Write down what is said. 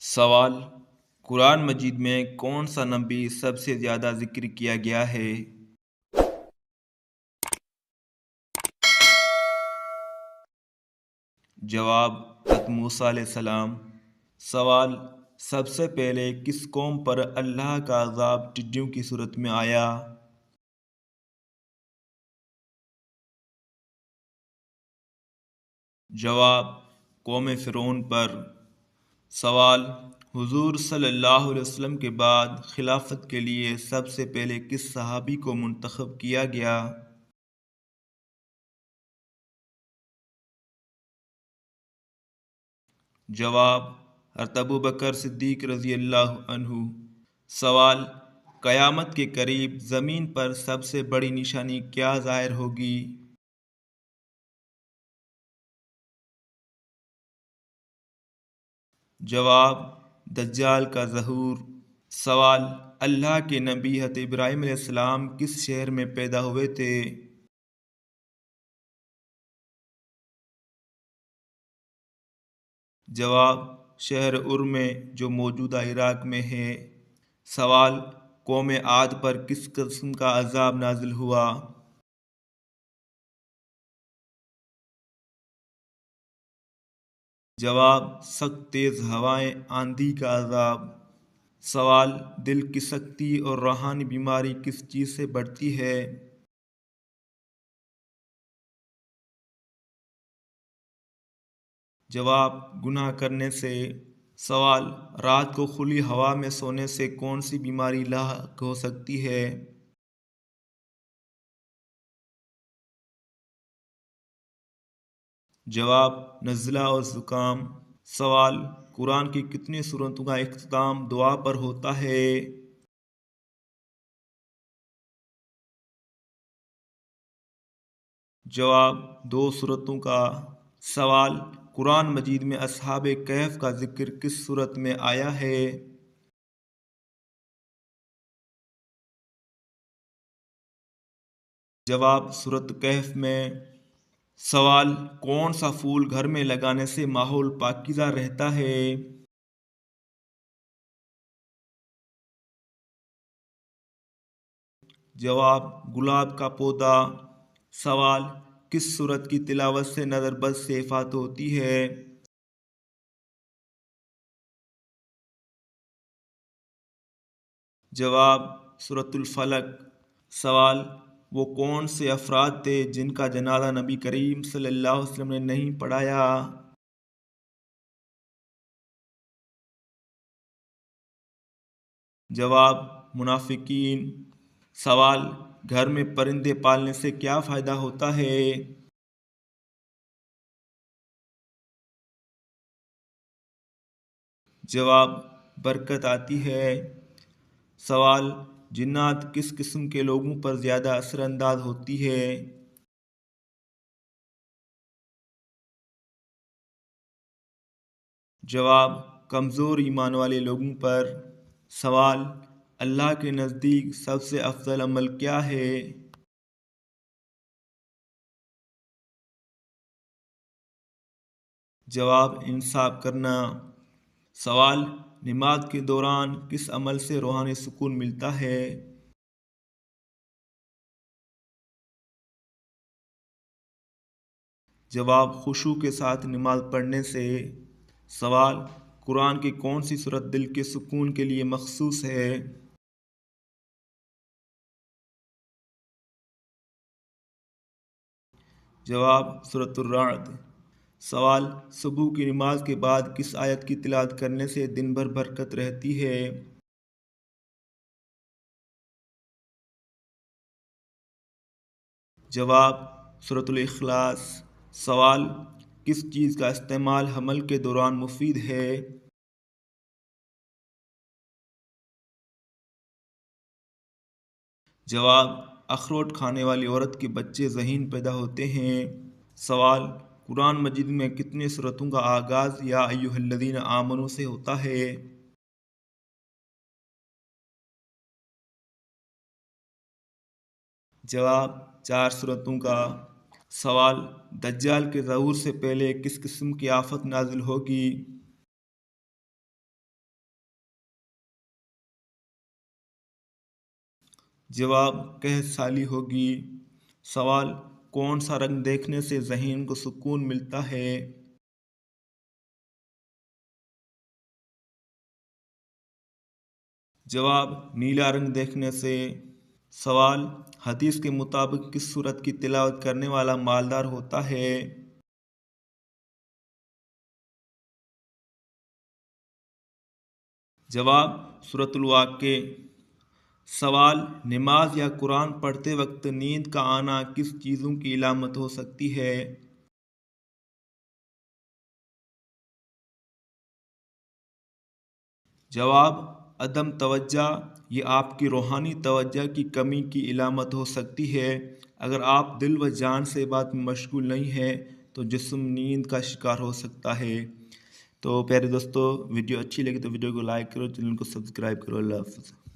سوال: قرآن مجید میں کون سا نبی سب سے زیادہ ذکر کیا گیا ہے؟ جواب: حضرت موسیٰ علیہ السلام۔ سوال: سب سے پہلے کس قوم پر اللہ کا عذاب ٹڈیوں کی صورت میں آیا؟ جواب: قوم فرعون پر۔ سوال: حضور صلی اللہ علیہ وسلم کے بعد خلافت کے لیے سب سے پہلے کس صحابی کو منتخب کیا گیا؟ جواب: حضرت ابوبکر صدیق رضی اللہ عنہ۔ سوال: قیامت کے قریب زمین پر سب سے بڑی نشانی کیا ظاہر ہوگی؟ جواب: دجال کا ظہور۔ سوال: اللہ کے نبی حضرت ابراہیم علیہ السلام کس شہر میں پیدا ہوئے تھے؟ جواب: شہر ار میں، جو موجودہ عراق میں ہے۔ سوال: قوم عاد پر کس قسم کا عذاب نازل ہوا؟ جواب: سخت تیز ہوائیں، آندھی کا عذاب۔ سوال: دل کی سختی اور روحانی بیماری کس چیز سے بڑھتی ہے؟ جواب: گناہ کرنے سے۔ سوال: رات کو کھلی ہوا میں سونے سے کون سی بیماری لاحق ہو سکتی ہے؟ جواب: نزلہ اور زکام۔ سوال: قرآن کی کتنی سورتوں کا اختتام دعا پر ہوتا ہے؟ جواب: 2 سورتوں کا۔ سوال: قرآن مجید میں اصحاب کہف کا ذکر کس صورت میں آیا ہے؟ جواب: سورۃ کہف میں۔ سوال: کون سا پھول گھر میں لگانے سے ماحول پاکیزہ رہتا ہے؟ جواب: گلاب کا پودا۔ سوال: کس سورت کی تلاوت سے نظر بد سے افات ہوتی ہے؟ جواب: سورۃ الفلق۔ سوال: وہ کون سے افراد تھے جن کا جنازہ نبی کریم صلی اللہ علیہ وسلم نے نہیں پڑھایا؟ جواب: منافقین۔ سوال: گھر میں پرندے پالنے سے کیا فائدہ ہوتا ہے؟ جواب: برکت آتی ہے۔ سوال: جنات کس قسم کے لوگوں پر زیادہ اثر انداز ہوتی ہے؟ جواب: کمزور ایمان والے لوگوں پر۔ سوال: اللہ کے نزدیک سب سے افضل عمل کیا ہے؟ جواب: انصاف کرنا۔ سوال: نماز کے دوران کس عمل سے روحانی سکون ملتا ہے؟ جواب: خشوع کے ساتھ نماز پڑھنے سے۔ سوال: قرآن کی کون سی سورت دل کے سکون کے لیے مخصوص ہے؟ جواب: سورۃ الرعد۔ سوال: صبح کی نماز کے بعد کس آیت کی تلاوت کرنے سے دن بھر برکت رہتی ہے؟ جواب: سورۃ الاخلاص۔ سوال: کس چیز کا استعمال حمل کے دوران مفید ہے؟ جواب: اخروٹ کھانے والی عورت کے بچے ذہین پیدا ہوتے ہیں۔ سوال: قرآن مجید میں کتنی سورتوں کا آغاز یا ایھا الذین آمنوا سے ہوتا ہے؟ جواب: 4 سورتوں کا۔ سوال: دجال کے ظہور سے پہلے کس قسم کی آفت نازل ہوگی؟ جواب قحط سالی ہوگی۔ سوال کون سا رنگ دیکھنے سے ذہن کو سکون ملتا ہے؟ جواب نیلا رنگ دیکھنے سے۔ سوال حدیث کے مطابق کس سورت کی تلاوت کرنے والا مالدار ہوتا ہے؟ جواب سورۃ الواقع۔ سوال نماز یا قرآن پڑھتے وقت نیند کا آنا کس چیزوں کی علامت ہو سکتی ہے؟ جواب عدم توجہ، یہ آپ کی روحانی توجہ کی کمی کی علامت ہو سکتی ہے۔ اگر آپ دل و جان سے بات میں مشغول نہیں ہیں تو جسم نیند کا شکار ہو سکتا ہے۔ تو پیارے دوستو، ویڈیو اچھی لگی تو ویڈیو کو لائک کرو، چینل کو سبسکرائب کرو۔ اللہ حافظ۔